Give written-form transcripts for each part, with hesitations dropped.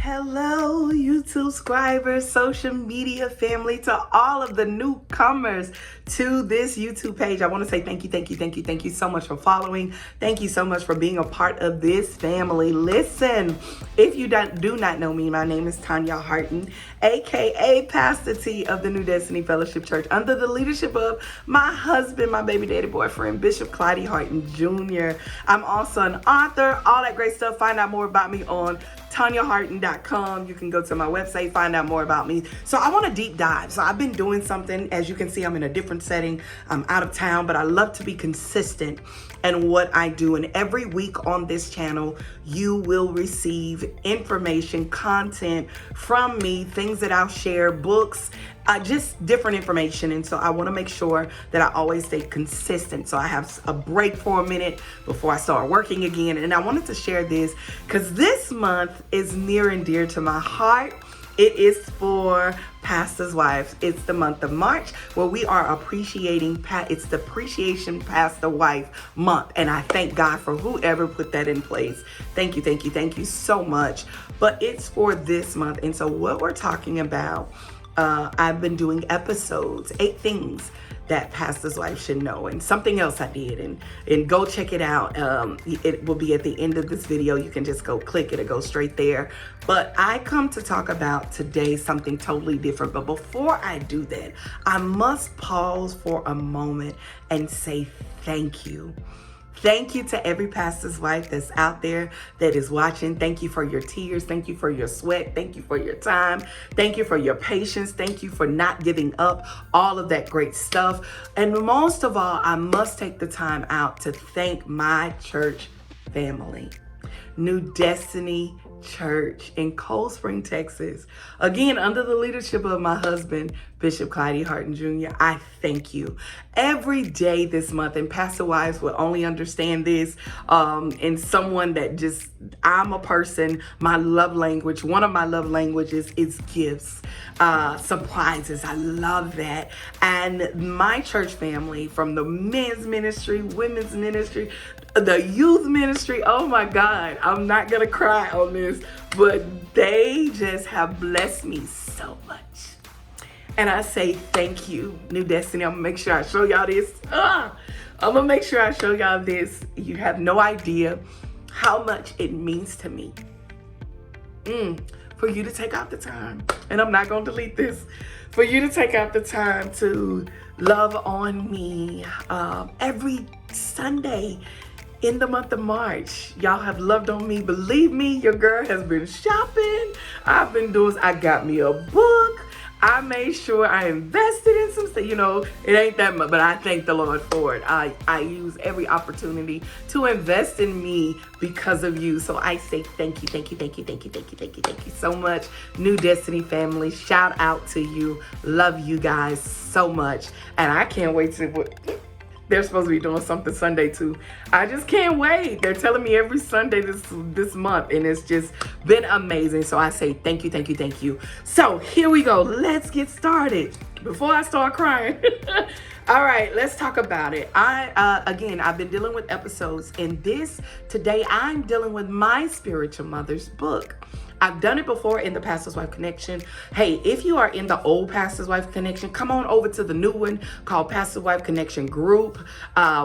Hello, YouTube subscribers, social media family, to all of the newcomers to this YouTube page. I want to say thank you so much for following. Thank you so much for being a part of this family. Listen, if you do not know me, my name is Tonya Harden, aka Pastor T of the New Destiny Fellowship Church, under the leadership of my husband, my baby daddy boyfriend, Bishop Clyde Harden Jr. I'm also an author, all that great stuff. Find out more about me on TonyaHarden.com. You can go to my website, find out more about me. So I want to deep dive. So I've been doing something. As you can see, I'm in a different setting. I'm out of town, but I love to be consistent in what I do. And every week on this channel, you will receive information, content from me, things that I'll share, books, just different information. And so I want to make sure that I always stay consistent. So I have a break for a minute before I start working again. And I wanted to share this because this month is near and dear to my heart. It is for pastors' wives. It's the month of March where we are appreciating, it's the Appreciation Pastor Wife Month. And I thank God for whoever put that in place. Thank you so much. But it's for this month. And so what we're talking about, I've been doing episodes, 8 things that pastor's wife should know, and something else I did, and go check it out. It will be at the end of this video. You can just go click it, go straight there. But I come to talk about today something totally different. But before I do that, I must pause for a moment and say thank you. Thank you to every pastor's wife that's out there that is watching. Thank you for your tears. Thank you for your sweat. Thank you for your time. Thank you for your patience. Thank you for not giving up, all of that great stuff. And most of all, I must take the time out to thank my church family, New Destiny Church in Cold Spring, Texas. Again, under the leadership of my husband, Bishop Clyde Harden Jr., I thank you. Every day this month, and pastor wives will only understand this, and someone that just, I'm a person, my love language, one of my love languages is gifts, surprises. I love that. And my church family, from the men's ministry, women's ministry, the youth ministry, oh my God, I'm not gonna cry on this, but they just have blessed me so much. And I say thank you, New Destiny. I'm gonna make sure I show y'all this. I'm gonna make sure I show y'all this. You have no idea how much it means to me for you to take out the time, and I'm not gonna delete this, for you to take out the time to love on me every Sunday in the month of March. Y'all have loved on me. Believe me, your girl has been shopping. I've been doing, I got me a book. I made sure I invested in some stuff. You know, it ain't that much, but I thank the Lord for it. I use every opportunity to invest in me because of you. So I say thank you so much, New Destiny family. Shout out to you. Love you guys so much. And I can't wait to, they're supposed to be doing something Sunday too. I just can't wait. They're telling me every Sunday this month, and it's just been amazing. So I say thank you. So here we go. Let's get started before I start crying. All right, let's talk about it. Again, I've been dealing with episodes, and today I'm dealing with my spiritual mother's book. I've done it before in the Pastor's Wife Connection. Hey, if you are in the old Pastor's Wife Connection, come on over to the new one called Pastor's Wife Connection Group.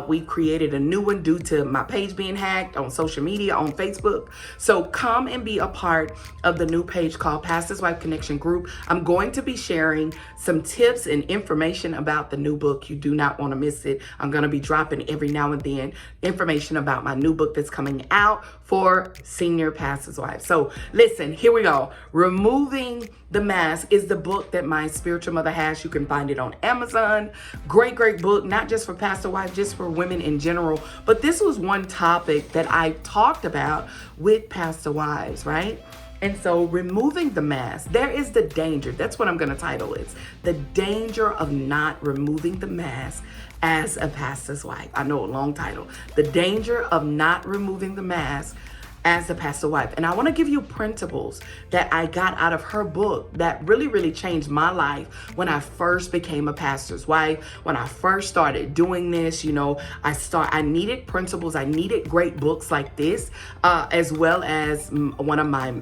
We created a new one due to my page being hacked on social media, on Facebook. So come and be a part of the new page called Pastor's Wife Connection Group. I'm going to be sharing some tips and information about the new book. You do not want to miss it. I'm going to be dropping every now and then information about my new book that's coming out for senior pastor's wives. So listen, here we go. Removing the Mask is the book that my spiritual mother has. You can find it on Amazon. Great book, not just for pastor wives, just for women in general. But this was one topic that I talked about with pastor wives, right? And so removing the mask, there is the danger. That's what I'm going to title it. The danger of not removing the mask as a pastor's wife. I know, a long title. The danger of not removing the mask as a pastor wife. And I want to give you principles that I got out of her book that really, really changed my life when I first became a pastor's wife. When I first started doing this, I needed principles. I needed great books like this, as well as one of my,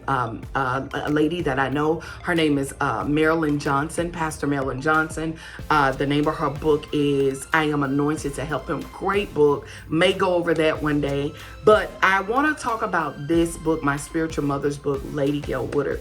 a lady that I know, her name is Marilyn Johnson, Pastor Marilyn Johnson. The name of her book is I Am Anointed to Help Him. Great book. May go over that one day. But I want to talk about this book, my spiritual mother's book, Lady Gail Woodard.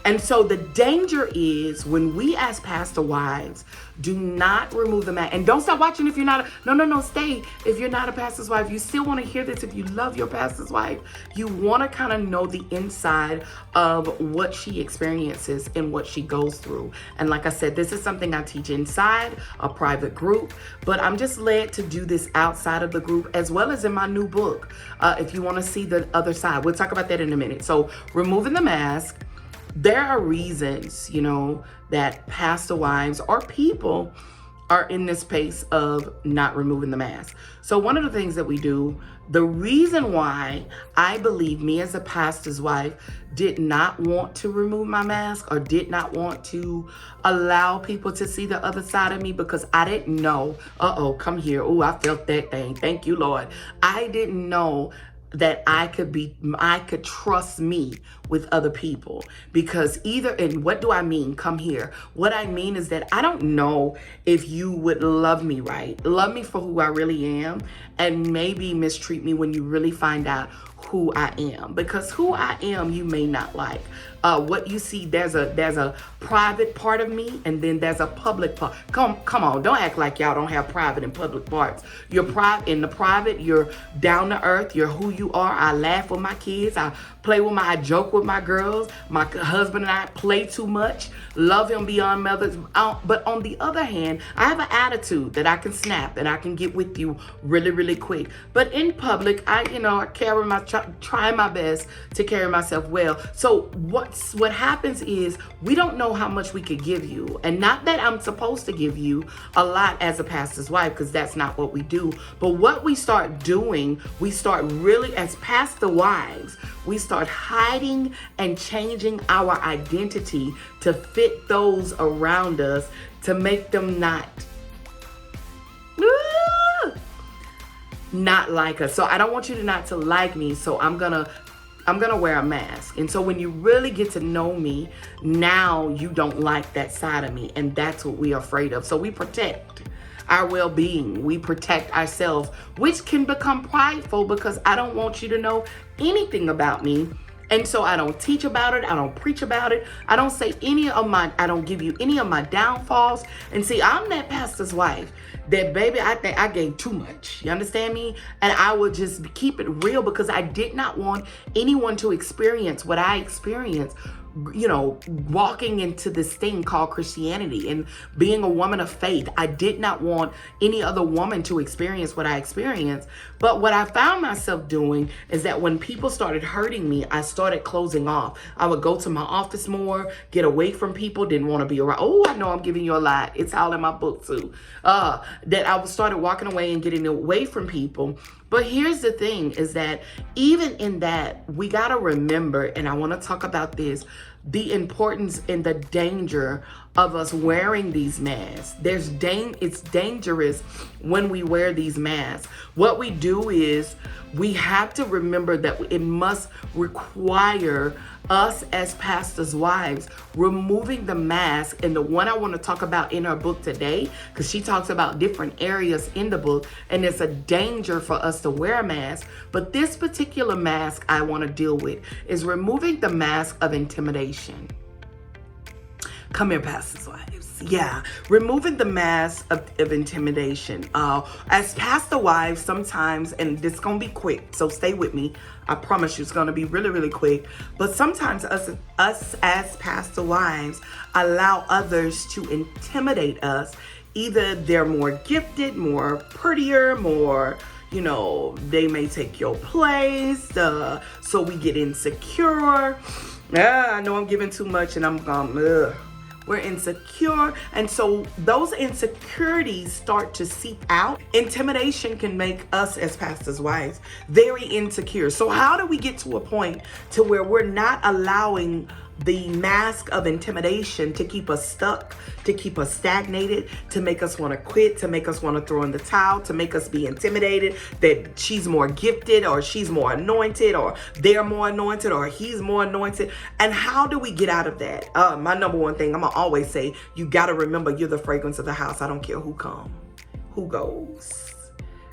And so the danger is when we as pastor wives do not remove the mask. And don't stop watching if you're not. No, stay. If you're not a pastor's wife, you still want to hear this. If you love your pastor's wife, you want to kind of know the inside of what she experiences and what she goes through. And like I said, this is something I teach inside a private group, but I'm just led to do this outside of the group as well as in my new book. If you want to see the other side, we'll talk about that in a minute. So removing the mask. There are reasons, that pastor wives or people are in this space of not removing the mask. So one of the things that we do, the reason why I believe me as a pastor's wife did not want to remove my mask or did not want to allow people to see the other side of me, because I didn't know, come here. Oh, I felt that thing. Thank you, Lord. I didn't know that I could trust me with other people, because and what do I mean? Come here. What I mean is that I don't know if you would love me right, love me for who I really am, and maybe mistreat me when you really find out who I am, because who I am, you may not like. What you see, there's a private part of me, and then there's a public part. Come on, don't act like y'all don't have private and public parts. You're in the private, you're down to earth, you're who you are. I laugh with my kids, I joke with my girls. My husband and I play too much, love him beyond mothers. But on the other hand, I have an attitude that I can snap and I can get with you really, really quick. But in public, I try my best to carry myself well. So what happens is we don't know how much we could give you. And not that I'm supposed to give you a lot as a pastor's wife, because that's not what we do. But what we start doing, we start really, as pastor wives, we start hiding and changing our identity to fit those around us, to make them not like us. So I don't want you to not to like me. So I'm gonna wear a mask. And so when you really get to know me, now you don't like that side of me. And that's what we're afraid of. So we protect our well-being. We protect ourselves, which can become prideful, because I don't want you to know anything about me. And so I don't teach about it. I don't preach about it. I don't give you any of my downfalls. And see, I'm that pastor's wife that, baby, I think I gave too much. You understand me? And I would just keep it real, because I did not want anyone to experience what I experienced, walking into this thing called Christianity and being a woman of faith. I did not want any other woman to experience what I experienced. But what I found myself doing is that when people started hurting me, I started closing off. I would go to my office more, get away from people, didn't want to be around. Oh, I know I'm giving you a lie. It's all in my book too. That I started walking away and getting away from people. But here's the thing, is that even in that, we got to remember, and I want to talk about this, the importance and the danger of us wearing these masks. It's dangerous when we wear these masks. What we do is we have to remember that it must require us as pastors' wives removing the mask. And the one I want to talk about in her book today, because she talks about different areas in the book, and it's a danger for us to wear a mask. But this particular mask I want to deal with is removing the mask of intimidation. Come here, pastors' wives. Yeah, removing the mask of intimidation. As pastor wives, sometimes, and this is going to be quick, so stay with me. I promise you it's going to be really, really quick. But sometimes us as pastor wives allow others to intimidate us. Either they're more gifted, more prettier, more, they may take your place. So we get insecure. I know I'm giving too much and I'm going, we're insecure. And so those insecurities start to seep out. Intimidation can make us as pastors' wives very insecure. So how do we get to a point to where we're not allowing the mask of intimidation to keep us stuck, to keep us stagnated, to make us want to quit, to make us want to throw in the towel, to make us be intimidated that she's more gifted or she's more anointed or they're more anointed or he's more anointed? And how do we get out of that? My number one thing, I'm going to always say, you got to remember you're the fragrance of the house. I don't care who comes, who goes.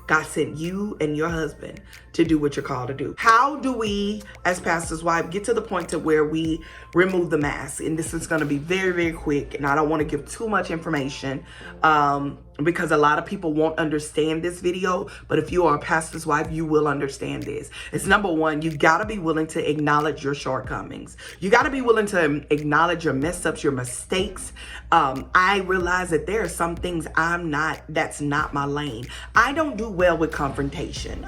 God sent you and your husband to do what you're called to do. How do we, as pastors' wives, get to the point to where we remove the mask? And this is going to be very, very quick. And I don't want to give too much information because a lot of people won't understand this video. But if you are a pastor's wife, you will understand this. It's number one, you got to be willing to acknowledge your shortcomings. You got to be willing to acknowledge your mess ups, your mistakes. I realize that there are some things that's not my lane. I don't do well with confrontation.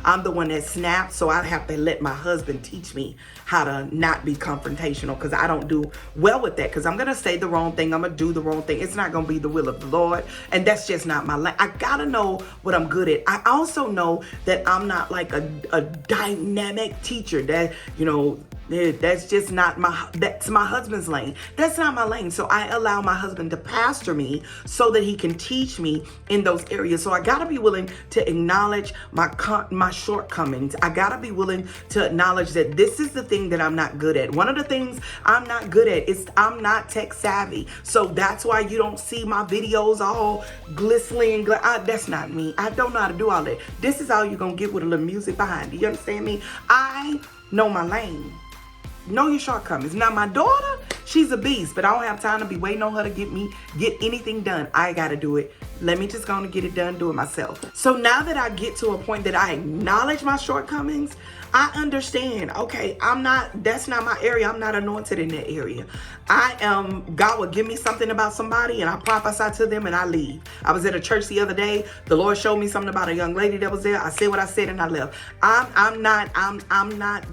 I'm the one that snaps, so I have to let my husband teach me how to not be confrontational because I don't do well with that, because I'm going to say the wrong thing. I'm going to do the wrong thing. It's not going to be the will of the Lord, and that's just not my lane. I got to know what I'm good at. I also know that I'm not like a dynamic teacher that, that's just not that's my husband's lane. That's not my lane. So I allow my husband to pastor me so that he can teach me in those areas. So I got to be willing to acknowledge my shortcomings. I got to be willing to acknowledge that this is the thing that I'm not good at. One of the things I'm not good at is I'm not tech savvy. So that's why you don't see my videos all glistening. That's not me. I don't know how to do all that. This is all you're going to get with a little music behind it. You understand me? I know my lane. Know your shortcomings. Now, my daughter, she's a beast, but I don't have time to be waiting on her to get anything done. I got to do it. Let me just go and get it done, do it myself. So now that I get to a point that I acknowledge my shortcomings, I understand, okay, that's not my area. I'm not anointed in that area. God will give me something about somebody and I prophesy to them and I leave. I was at a church the other day. The Lord showed me something about a young lady that was there. I said what I said and I left. I'm not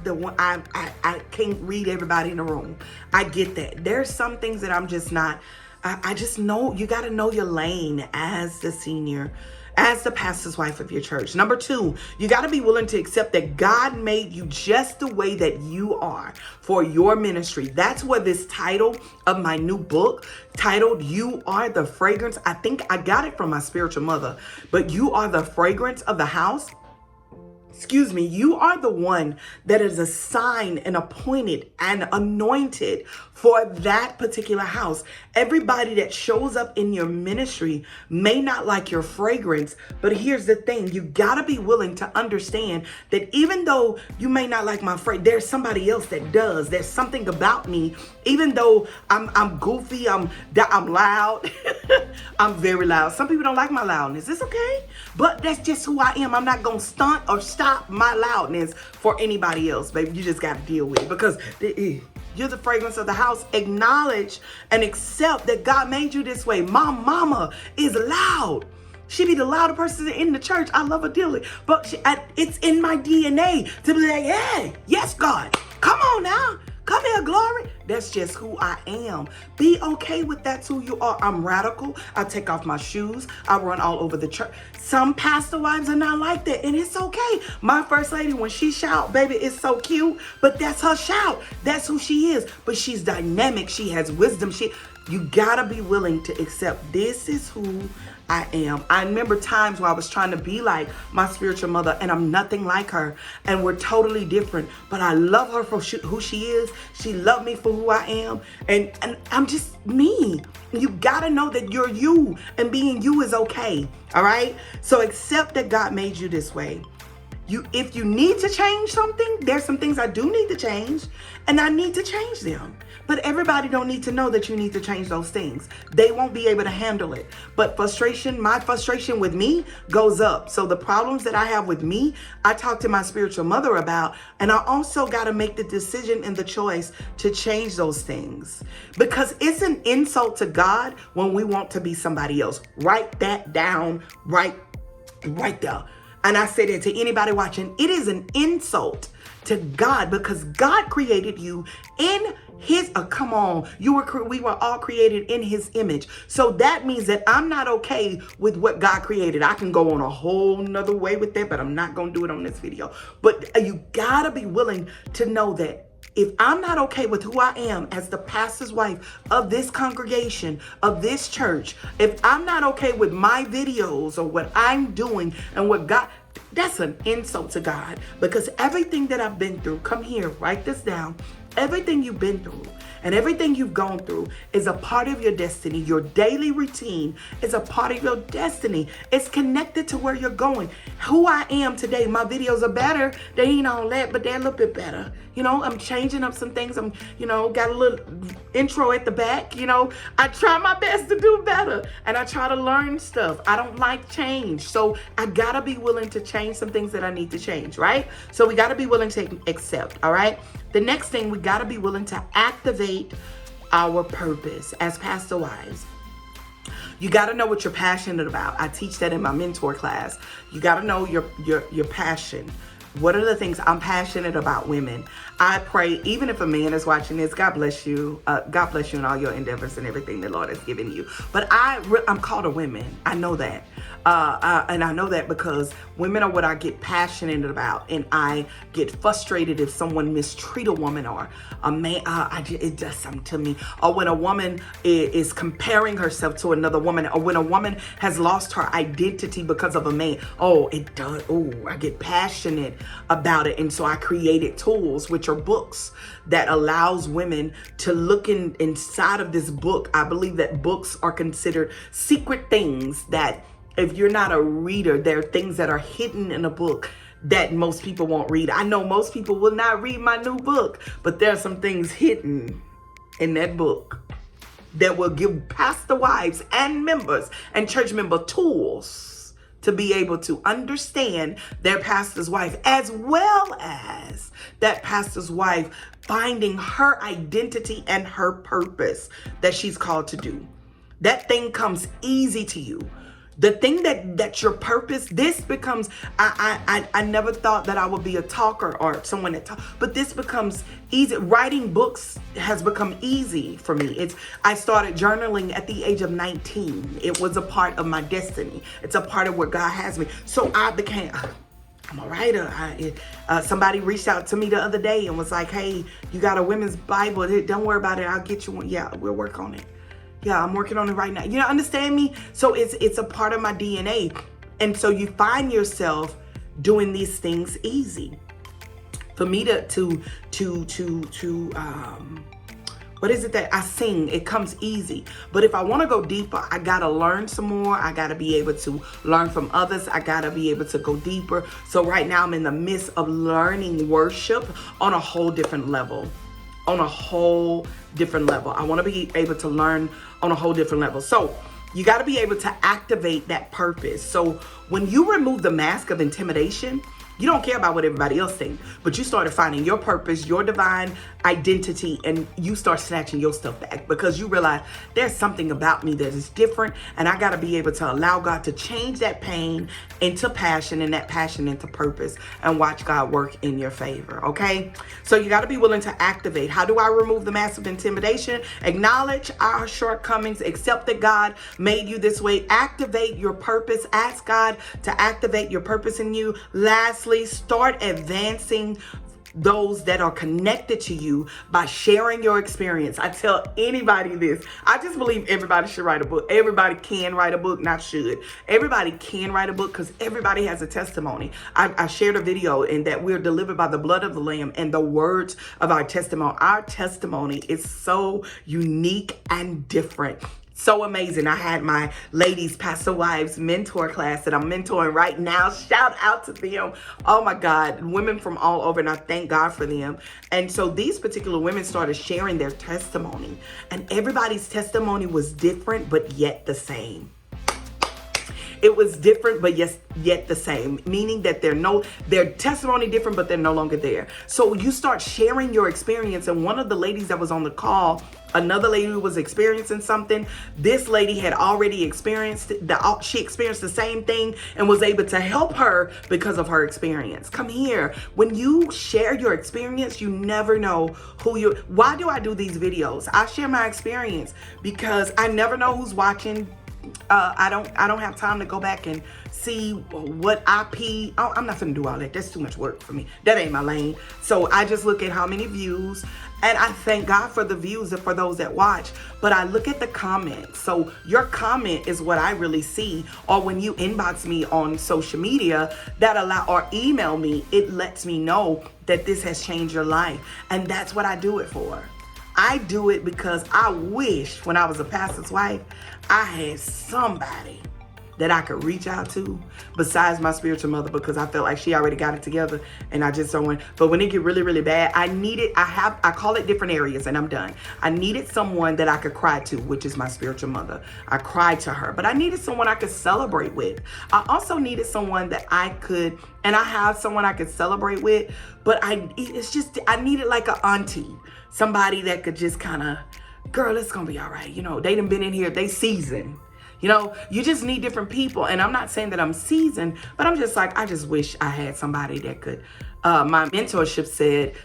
the one. I can't read everybody in the room. I get that. There's some things that I'm just not. I just know you got to know your lane as the senior, as the pastor's wife of your church. Number two, you got to be willing to accept that God made you just the way that you are for your ministry. That's where this title of my new book, titled You Are the Fragrance. I think I got it from my spiritual mother, but you are the fragrance of the house. Excuse me, you are the one that is assigned and appointed and anointed for that particular house. Everybody that shows up in your ministry may not like your fragrance, but here's the thing. You got to be willing to understand that even though you may not like my fragrance, there's somebody else that does. There's something about me, even though I'm goofy, I'm loud. I'm very loud. Some people don't like my loudness. It's okay, but that's just who I am. I'm not going to stunt or stop my loudness for anybody else, baby. You just got to deal with it because you're the fragrance of the house. Acknowledge and accept that God made you this way. My mama is loud. She be the louder person in the church. I love her dearly, but it's in my DNA to be like, hey, yes, God, come on now. Come here, glory. That's just who I am. Be okay with that's who you are. I'm radical. I take off my shoes. I run all over the church. Some pastor wives are not like that, and it's okay. My first lady, when she shout, baby, it's so cute, but that's her shout. That's who she is. But she's dynamic. She has wisdom. You gotta be willing to accept this is who I am. I remember times where I was trying to be like my spiritual mother and I'm nothing like her and we're totally different, but I love her for who she is. She loved me for who I am, and I'm just me. You gotta know that you're you, and being you is okay. All right, so accept that God made you this way. If you need to change something, there's some things I do need to change, and I need to change them. But everybody don't need to know that you need to change those things. They won't be able to handle it. But my frustration with me goes up. So the problems that I have with me, I talk to my spiritual mother about, and I also got to make the decision and the choice to change those things. Because it's an insult to God when we want to be somebody else. Write that down right there. And I say that to anybody watching. It is an insult to God, because God created you in his, come on, we were all created in his image. So that means that I'm not okay with what God created. I can go on a whole nother way with that, but I'm not going to do it on this video. But you gotta be willing to know that if I'm not okay with who I am as the pastor's wife of this congregation, of this church, if I'm not okay with my videos or what I'm doing and what God, that's an insult to God, because everything that I've been through, come here, write this down. Everything you've been through and everything you've gone through is a part of your destiny. Your daily routine is a part of your destiny. It's connected to where you're going. Who I am today, my videos are better. They ain't all that, but they're a little bit better. You know, I'm changing up some things. I'm, got a little intro at the back. I try my best to do better, and I try to learn stuff. I don't like change. So I gotta be willing to change some things that I need to change, right? So we gotta be willing to accept, all right? The next thing, we gotta be willing to activate our purpose as pastor wives. You gotta know what you're passionate about. I teach that in my mentor class. You gotta know your passion. What are the things I'm passionate about, women? I pray, even if a man is watching this, God bless you. God bless you in all your endeavors and everything the Lord has given you. But I'm called a woman. I know that. And I know that because women are what I get passionate about. And I get frustrated if someone mistreat a woman or a man. It does something to me. Or when a woman is comparing herself to another woman. Or when a woman has lost her identity because of a man. Oh, it does. Oh, I get passionate about it. And so I created tools, which are books, that allows women to look inside of this book. I believe that books are considered secret things that, if you're not a reader, there are things that are hidden in a book that most people won't read. I know most people will not read my new book, but there are some things hidden in that book that will give pastor wives and members and church member tools to be able to understand their pastor's wife, as well as that pastor's wife finding her identity and her purpose that she's called to do. That thing comes easy to you. The thing that's your purpose, this becomes, I never thought that I would be a talker or someone that talk, but this becomes easy. Writing books has become easy for me. I started journaling at the age of 19. It was a part of my destiny. It's a part of where God has me. So I'm a writer. Somebody reached out to me the other day and was like, hey, you got a women's Bible. Don't worry about it. I'll get you one. Yeah, we'll work on it. Yeah, I'm working on it right now. Understand me? So it's a part of my DNA. And so you find yourself doing these things easy. For me what is it that I sing? It comes easy. But if I want to go deeper, I got to learn some more. I got to be able to learn from others. I got to be able to go deeper. So right now I'm in the midst of learning worship on a whole different level. I want to be able to learn on a whole different level. So you got to be able to activate that purpose. So when you remove the mask of intimidation, you don't care about what everybody else thinks, but you started finding your purpose, your divine identity, and you start snatching your stuff back because you realize there's something about me that is different, and I got to be able to allow God to change that pain into passion and that passion into purpose and watch God work in your favor, okay? So you got to be willing to activate. How do I remove the mask of intimidation? Acknowledge our shortcomings, accept that God made you this way, activate your purpose, ask God to activate your purpose in you. Lastly, start advancing those that are connected to you by sharing your experience. I tell anybody this. I just believe everybody should write a book. Everybody can write a book, not should. Everybody can write a book because everybody has a testimony. I shared a video in that we're delivered by the blood of the Lamb and the words of our testimony. Our testimony is so unique and different. So amazing. I had my ladies, pastor wives mentor class that I'm mentoring right now. Shout out to them. Oh my God, women from all over, and I thank God for them. And so these particular women started sharing their testimony, and everybody's testimony was different, but yet the same. It was different, but yes, yet the same, meaning that their testimony different, but they're no longer there. So you start sharing your experience. And one of the ladies that was on the call, another lady who was experiencing something, this lady had already experienced she experienced the same thing and was able to help her because of her experience. Come here. When you share your experience, you never know why do I do these videos? I share my experience because I never know who's watching. I don't have time to go back and see what IP. I'm not gonna do all that. That's too much work for me. That ain't my lane. So I just look at how many views, and I thank God for the views and for those that watch. But I look at the comments. So your comment is what I really see. Or when you inbox me on social media, or email me, it lets me know that this has changed your life, and that's what I do it for. I do it because I wish when I was a pastor's wife, I had somebody that I could reach out to besides my spiritual mother, because I felt like she already got it together and I just don't want. But when it get really, really bad, I call it different areas and I'm done. I needed someone that I could cry to, which is my spiritual mother. I cried to her, but I needed someone I could celebrate with. I also needed someone that I have someone I could celebrate with, but I needed like an auntie. Somebody that could just kind of, girl, it's going to be all right. They done been in here. They seasoned. You just need different people. And I'm not saying that I'm seasoned, but I'm just like, I just wish I had somebody that could. My mentorship said,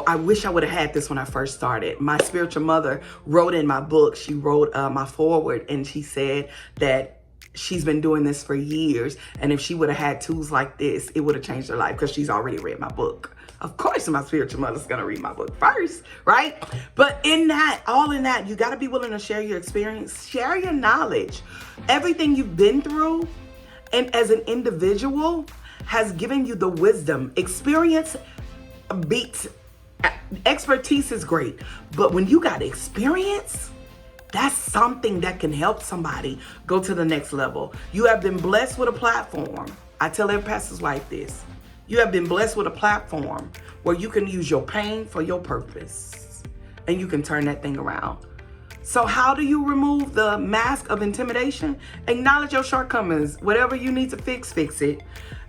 I wish I would have had this when I first started. My spiritual mother wrote in my book, she wrote my foreword, and she said that she's been doing this for years. And if she would have had tools like this, it would have changed her life because she's already read my book. Of course, my spiritual mother's going to read my book first, right? But all in that, you got to be willing to share your experience, share your knowledge. Everything you've been through and as an individual has given you the wisdom. Experience beats expertise is great. But when you got experience, that's something that can help somebody go to the next level. You have been blessed with a platform. I tell every pastor's wife this. You have been blessed with a platform where you can use your pain for your purpose and you can turn that thing around. So how do you remove the mask of intimidation? Acknowledge your shortcomings. Whatever you need to fix it.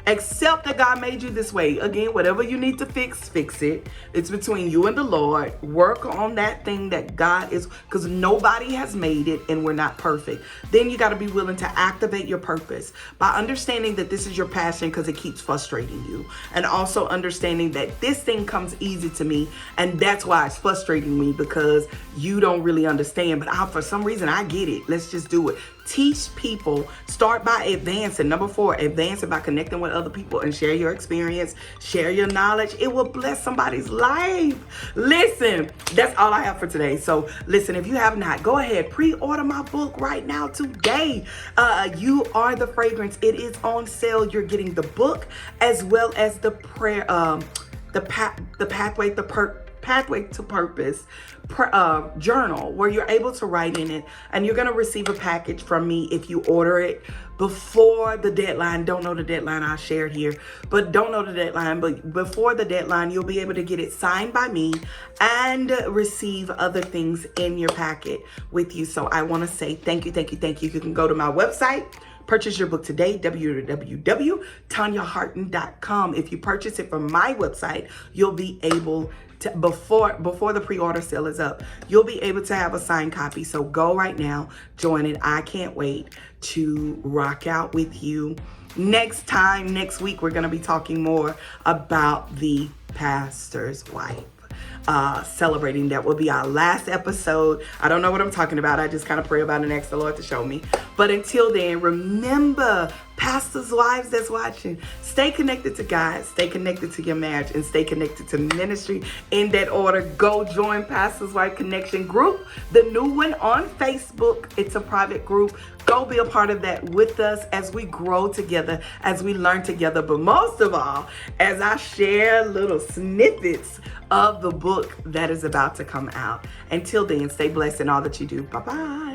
Accept that God made you this way. Again, whatever you need to fix it. It's between you and the Lord. Work on that thing that God is, because nobody has made it and we're not perfect. Then you got to be willing to activate your purpose by understanding that this is your passion because it keeps frustrating you. And also understanding that this thing comes easy to me and that's why it's frustrating me, because you don't really understand. But for some reason, I get it. Let's just do it. Teach people. Start by advancing. Number 4, advancing by connecting with other people and share your experience, share your knowledge. It will bless somebody's life. Listen, that's all I have for today. So listen, if you have not, go ahead, pre-order my book right now today. You Are the Fragrance. It is on sale. You're getting the book as well as the prayer, the pathway to purpose journal, where you're able to write in it, and you're going to receive a package from me if you order it before the deadline. Don't know the deadline, I'll share it here, but don't know the deadline, but before the deadline, you'll be able to get it signed by me and receive other things in your packet with you. So I want to say thank you. You can go to my website, purchase your book today, www.tonyaharden.com. If you purchase it from my website, you'll be able to, before the pre-order sale is up, you'll be able to have a signed copy. So go right now, join it. I can't wait to rock out with you. Next week, we're going to be talking more about the pastor's wife. Celebrating. That will be our last episode. I don't know what I'm talking about. I just kind of pray about it and ask the Lord to show me. But until then, remember, pastors' wives that's watching, stay connected to God, stay connected to your marriage, and stay connected to ministry in that order. Go join Pastors' Wife Connection Group, the new one on Facebook. It's a private group. Go be a part of that with us as we grow together, as we learn together, but most of all, as I share little snippets of the book that is about to come out. Until then, stay blessed in all that you do. Bye-bye.